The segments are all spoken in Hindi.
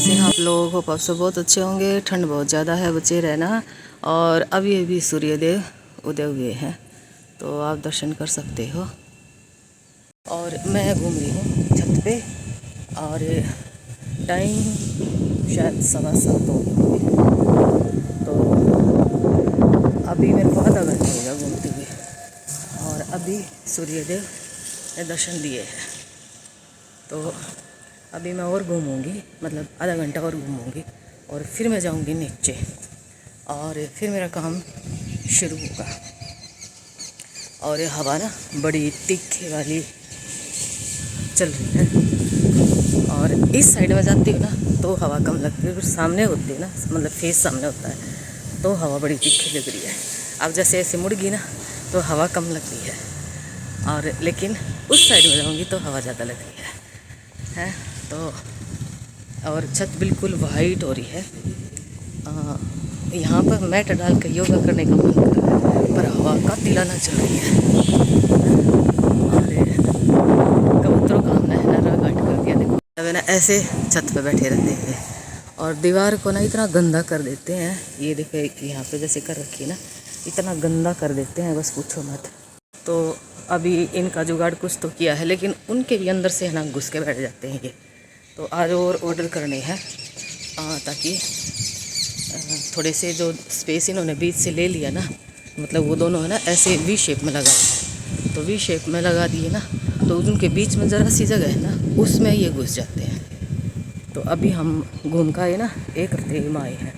कैसे हैं आप लोग? होप आप सब बहुत अच्छे होंगे। ठंड बहुत ज़्यादा है, बचे रहना। और अभी अभी सूर्योदय उदय हुए हैं, तो आप दर्शन कर सकते हो। और मैं घूम रही हूँ छत पे, और टाइम शायद 7:15 हो गए। तो अभी मेरे को आधा घंटा हो गया घूमते हुए, और अभी सूर्योदय ने दर्शन दिए हैं। तो अभी मैं और घूमूंगी, मतलब आधा घंटा और घूमूंगी, और फिर मैं जाऊंगी नीचे, और फिर मेरा काम शुरू होगा। और ये हवा ना बड़ी तीखे वाली चल रही है, और इस साइड में जाती हूँ ना तो हवा कम लगती है, और सामने होती है ना, मतलब फेस सामने होता है तो हवा बड़ी तीखी लग रही है। अब जैसे ऐसे मुड़ गई ना तो हवा कम लगती है, और लेकिन उस साइड में जाऊँगी तो हवा ज़्यादा लग रही है। तो और छत बिल्कुल वाइट हो रही है। यहाँ पर मैट डाल के योगा करने का मन कर रहा है, पर हवा का तिलाना चल रही है। और कबूतरों का हमने नरा घाट कर दिया। देखो अब ना ऐसे छत पे बैठे रहते हैं, और दीवार को ना इतना गंदा कर देते हैं। ये देखो यहाँ पे जैसे कर रखी है ना, इतना गंदा कर देते हैं, बस पूछो मत। तो अभी इनका जुगाड़ कुछ तो किया है, लेकिन उनके भी अंदर से है ना घुस के बैठ जाते हैं ये। तो आज और ऑर्डर करने हैं, ताकि थोड़े से जो स्पेस इन्होंने बीच से ले लिया ना, मतलब वो दोनों है ना ऐसे वी शेप में लगाए, तो वी शेप में लगा दिए ना, तो उनके बीच में ज़रा सी जगह है ना, उसमें ये घुस जाते हैं। तो अभी हम घूम का ये ना एक हफ्ते में आए हैं,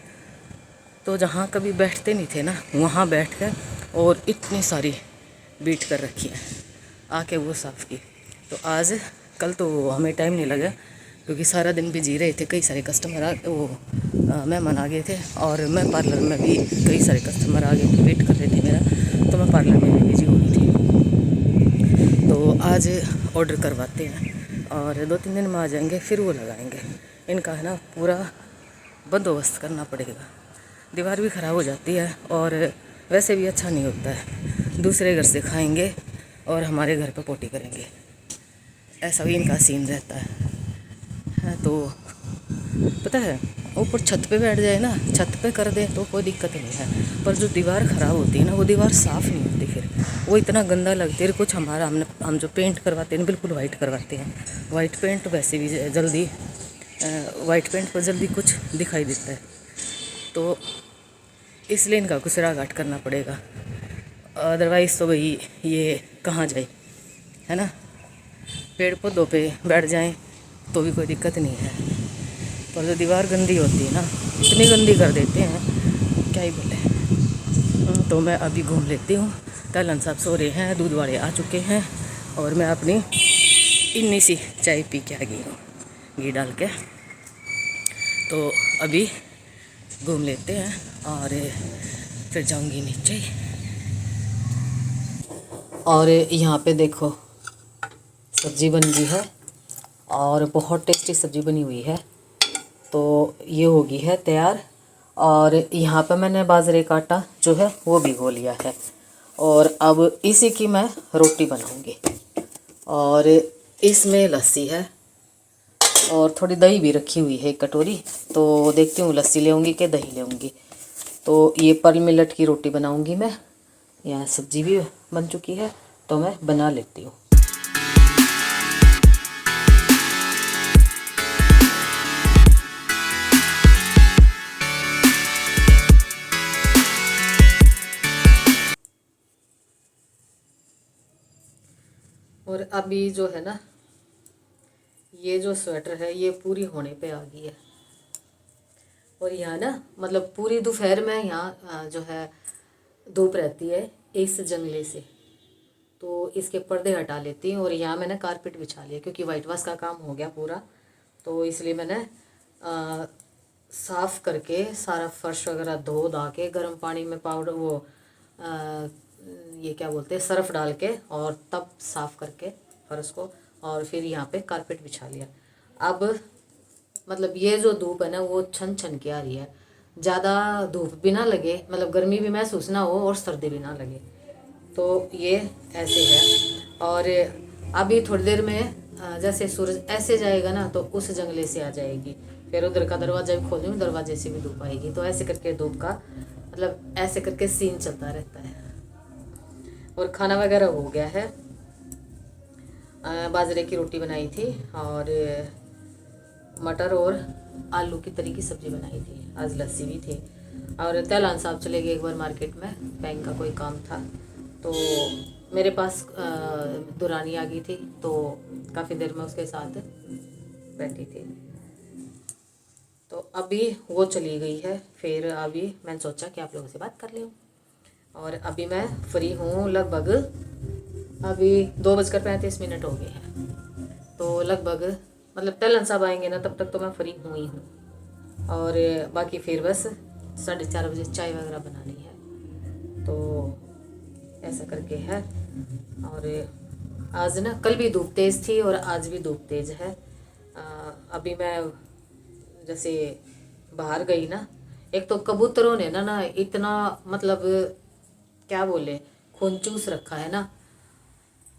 तो जहाँ कभी बैठते नहीं थे ना वहाँ बैठ कर और इतनी सारी बीट कर रखी है, आके वो साफ़ की। तो आज कल तो हमें टाइम नहीं लगा, क्योंकि सारा दिन बिजी रहे थे। कई सारे कस्टमर मेहमान आ गए थे, और मैं पार्लर में भी कई सारे कस्टमर आ गए थे, वेट कर रहे थे मेरा, तो मैं पार्लर में भी बिजी हो गई थी। तो आज ऑर्डर करवाते हैं, और 2-3 दिन में आ जाएंगे, फिर वो लगाएंगे। इनका है ना पूरा बंदोबस्त करना पड़ेगा। दीवार भी ख़राब हो जाती है, और वैसे भी अच्छा नहीं होता है। दूसरे घर से खाएंगे और हमारे घर पे पोटी करेंगे, ऐसा भी इनका सीन रहता है। तो पता है, ऊपर छत पे बैठ जाए ना, छत पे कर दे तो कोई दिक्कत नहीं है, पर जो दीवार ख़राब होती है ना, वो दीवार साफ़ नहीं होती, फिर वो इतना गंदा लगती है। कुछ हम जो पेंट करवाते हैं बिल्कुल वाइट करवाते हैं। वाइट पेंट वैसे भी जल्दी, वाइट पेंट पर जल्दी कुछ दिखाई देता है, तो इसलिए इनका कुचरा घाट करना पड़ेगा। अदरवाइज़ तो भाई ये कहाँ जाए, है ना। पेड़ पौधों पे बैठ जाएं तो भी कोई दिक्कत नहीं है, पर जो दीवार गंदी होती है ना, इतनी गंदी कर देते हैं, क्या ही बोले। तो मैं अभी घूम लेती हूँ। तलन साहब सो रहे हैं, दूध वाले आ चुके हैं, और मैं अपनी इन्नी सी चाय पी के आ गई हूँ घी डाल के। तो अभी घूम लेते हैं, और फिर जाऊंगी नीचे। और यहाँ पे देखो सब्ज़ी बन गई है, और बहुत टेस्टी सब्ज़ी बनी हुई है। तो ये हो गई है तैयार, और यहाँ पे मैंने बाजरे का आटा जो है वो भिगो लिया है, और अब इसी की मैं रोटी बनाऊंगी। और इसमें लस्सी है, और थोड़ी दही भी रखी हुई है, एक कटोरी। तो देखती हूँ लस्सी लेऊँगी कि दही लेऊँगी। तो ये पर्ल मिलेट की रोटी बनाऊँगी मैं। यहाँ सब्ज़ी भी बन चुकी है, तो मैं बना लेती हूँ। और अभी जो है ना, ये जो स्वेटर है ये पूरी होने पे आ गई है, और यहाँ ना मतलब पूरी दोपहर में यहाँ जो है धूप रहती है इस जंगले से, तो इसके पर्दे हटा लेती हूँ। और यहाँ मैंने कारपेट बिछा लिया, क्योंकि वाइट वॉश का काम हो गया पूरा, तो इसलिए मैंने साफ़ करके सारा फर्श वगैरह धो धा के गर्म पानी में पाउडर वो ये क्या बोलते हैं सर्फ डाल के, और तब साफ़ करके फर्श को, और फिर यहाँ पे कारपेट बिछा लिया। अब मतलब ये जो धूप है ना वो छन छन के आ रही है, ज़्यादा धूप भी ना लगे, मतलब गर्मी भी महसूस ना हो और सर्दी भी ना लगे, तो ये ऐसे है। और अभी थोड़ी देर में जैसे सूरज ऐसे जाएगा ना तो उस जंगले से आ जाएगी, फिर उधर का दरवाज़ा भी खोल दूँ, दरवाजे से भी धूप आएगी। तो ऐसे करके धूप का मतलब ऐसे करके सीन चलता रहता है। और खाना वगैरह हो गया है। बाजरे की रोटी बनाई थी और मटर और आलू की तरी की सब्जी बनाई थी। आज लस्सी भी थी। और तैलान साहब चले गए एक बार मार्केट में, बैंक का कोई काम था। तो मेरे पास दुरानी आ गई थी, तो काफ़ी देर में उसके साथ बैठी थी। तो अभी वो चली गई है। फिर अभी मैंने सोचा कि आप लोगों से बात कर लूँ। और अभी मैं फ्री हूँ। लगभग अभी 2:35 हो गए हैं। तो लगभग मतलब तैलन साहब आएंगे ना, तब तक तो मैं फ्री हूँ ही हूँ। और बाकी फिर बस 4:30 बजे चाय वगैरह बनानी है। तो ऐसा करके है। और आज ना, कल भी धूप तेज़ थी और आज भी धूप तेज़ है। अभी मैं जैसे बाहर गई ना, एक तो कबूतरों ने ना इतना मतलब क्या बोले, खून चूस रखा है ना।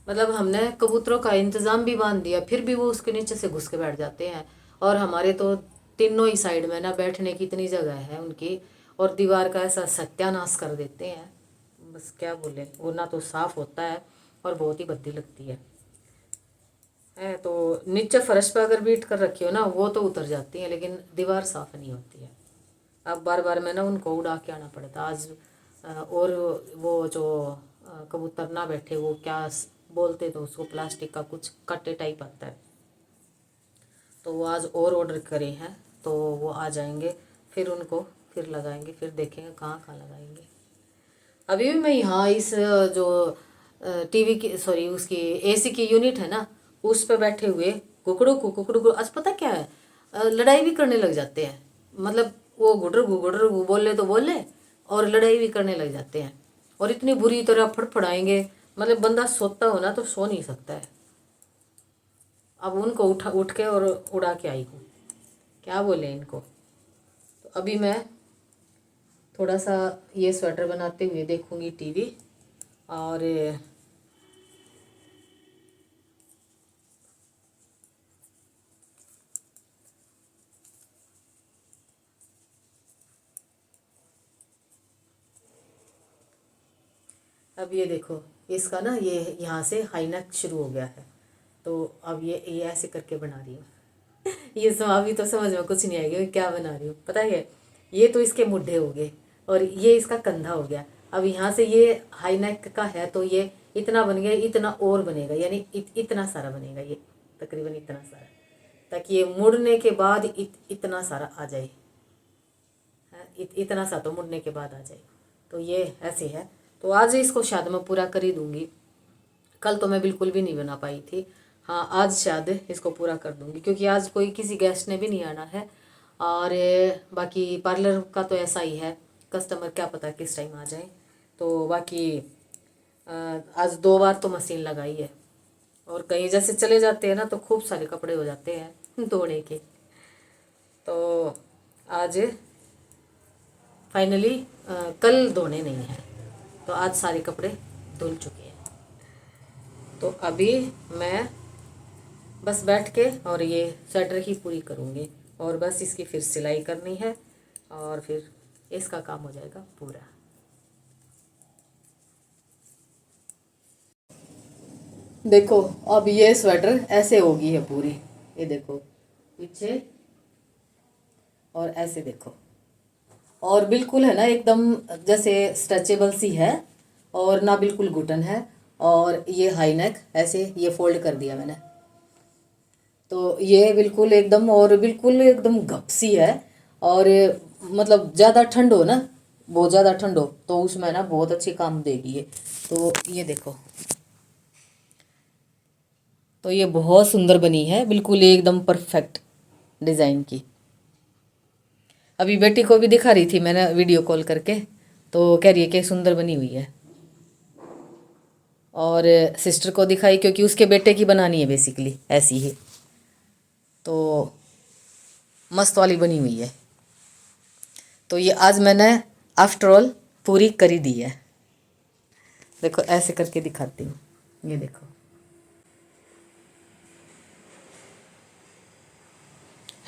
मतलब हमने कबूतरों का इंतज़ाम भी बांध दिया, फिर भी वो उसके नीचे से घुस के बैठ जाते हैं। और हमारे तो तीनों ही साइड में ना बैठने की इतनी जगह है उनकी, और दीवार का ऐसा सत्यानाश कर देते हैं, बस क्या बोले। वो ना तो साफ़ होता है और बहुत ही भद्दी लगती है। तो नीचे फर्श पर अगर बीट कर रखी हो ना, वो तो उतर जाती है, लेकिन दीवार साफ़ नहीं होती है। अब बार बार मैं ना उनको उड़ा के आना पड़ता आज। और वो जो कबूतर ना बैठे, वो क्या बोलते तो उसको, प्लास्टिक का कुछ कट्टे टाइप आता है, तो वो आज और ऑर्डर करे हैं। तो वो आ जाएंगे, फिर उनको फिर लगाएंगे, फिर देखेंगे कहाँ कहाँ लगाएंगे। अभी भी मैं यहाँ इस जो टीवी की, सॉरी उसकी एसी की यूनिट है ना, उस पर बैठे हुए कुकड़ू को आज पता क्या है, लड़ाई भी करने लग जाते हैं। मतलब वो गुडर गु बोले तो बोले, और लड़ाई भी करने लग जाते हैं। और इतनी बुरी तरह फड़फड़ाएंगे, मतलब बंदा सोता हो ना तो सो नहीं सकता है। अब उनको उठ के और उड़ा के आई हूँ, क्या बोले इनको। तो अभी मैं थोड़ा सा ये स्वेटर बनाते हुए देखूंगी टीवी। और अब ये देखो, इसका ना ये यहाँ से हाई नेक शुरू हो गया है। तो अब ये ऐसे करके बना रही हूँ। ये अभी तो समझ में कुछ नहीं आएगा मैं क्या बना रही हूँ, पता है। ये तो इसके मुड्ढे हो गए और ये इसका कंधा हो गया। अब यहाँ से ये हाई नेक का है, तो ये इतना बन गया, इतना और बनेगा, यानी इतना सारा बनेगा ये, तकरीबन इतना सारा, ताकि ये मुड़ने के बाद इतना सारा आ जाए। इतना सा तो मुड़ने के बाद आ जाए। तो ये ऐसे है। तो आज इसको शायद मैं पूरा कर ही दूंगी। कल तो मैं बिल्कुल भी नहीं बना पाई थी। हाँ, आज शायद इसको पूरा कर दूंगी, क्योंकि आज कोई किसी गेस्ट ने भी नहीं आना है। और बाकी पार्लर का तो ऐसा ही है, कस्टमर क्या पता किस टाइम आ जाए। तो बाकी आज 2 बार तो मशीन लगाई है। और कहीं जैसे चले जाते हैं ना, तो खूब सारे कपड़े हो जाते हैं धोने के। तो आज फाइनली कल धोने नहीं है, तो आज सारे कपड़े धुल चुके हैं। तो अभी मैं बस बैठ के और ये स्वेटर ही पूरी करूँगी, और बस इसकी फिर सिलाई करनी है, और फिर इसका काम हो जाएगा पूरा। देखो, अब ये स्वेटर ऐसे होगी है पूरी, ये देखो पीछे, और ऐसे देखो, और बिल्कुल है ना एकदम जैसे स्ट्रेचेबल सी है, और ना बिल्कुल घुटन है। और ये हाई नेक ऐसे ये फोल्ड कर दिया मैंने, तो ये बिल्कुल एकदम, और बिल्कुल एकदम गप सी है। और मतलब ज़्यादा ठंड हो ना, बहुत ज़्यादा ठंड हो तो उसमें ना बहुत अच्छी काम देगी ये। तो ये देखो, तो ये बहुत सुंदर बनी है, बिल्कुल एकदम परफेक्ट डिज़ाइन की। अभी बेटी को भी दिखा रही थी मैंने वीडियो कॉल करके, तो कह रही है कि सुंदर बनी हुई है। और सिस्टर को दिखाई, क्योंकि उसके बेटे की बनानी है बेसिकली ऐसी ही, तो मस्त वाली बनी हुई है। तो ये आज मैंने आफ्टर ऑल पूरी करी दी है। देखो ऐसे करके दिखाती हूँ, ये देखो,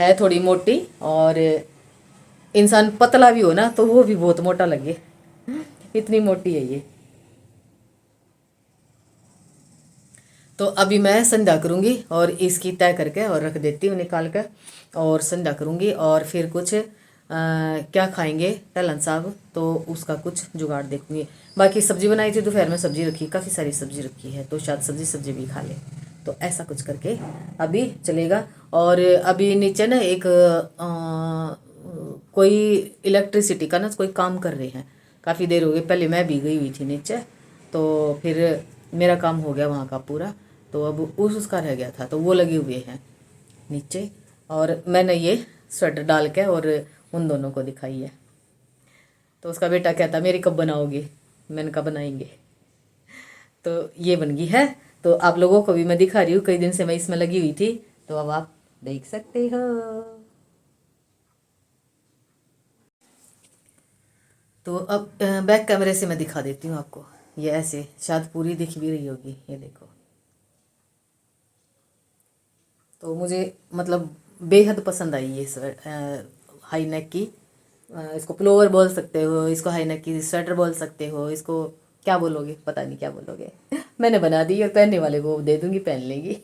है थोड़ी मोटी, और इंसान पतला भी हो ना तो वो भी बहुत मोटा लगे, इतनी मोटी है ये। तो अभी मैं संध्या करूँगी और इसकी तय करके और रख देती हूँ निकाल कर, और संध्या करूँगी और फिर कुछ क्या खाएंगे टलन साहब, तो उसका कुछ जुगाड़ देखूंगी। बाकी सब्जी बनाई थी दोपहर में, सब्जी रखी, काफ़ी सारी सब्जी रखी है, तो शायद सब्जी भी खा ले, तो ऐसा कुछ करके अभी चलेगा। और अभी नीचे ना एक कोई इलेक्ट्रिसिटी का ना कोई काम कर रहे हैं, काफ़ी देर हो गई, पहले मैं भी गई हुई थी नीचे, तो फिर मेरा काम हो गया वहाँ का पूरा, तो अब उसका रह गया था, तो वो लगे हुए हैं नीचे, और मैंने ये स्वेटर डाल के और उन दोनों को दिखाई है। तो उसका बेटा कहता मेरी कब बनाओगे, मैंने कहा बनाएंगे। तो ये बन गई है, तो आप लोगों को भी मैं दिखा रही हूँ, कई दिन से मैं इसमें लगी हुई थी, तो अब आप देख सकते हो। तो अब बैक कैमरे से मैं दिखा देती हूँ आपको, ये ऐसे शायद पूरी दिख भी रही होगी, ये देखो। तो मुझे मतलब बेहद पसंद आई ये हाई नेक की, इसको प्लोवर बोल सकते हो, इसको हाई नेक की स्वेटर बोल सकते हो, इसको क्या बोलोगे पता नहीं क्या बोलोगे। मैंने बना दी और पहनने वाले को दे दूंगी, पहन लेंगी।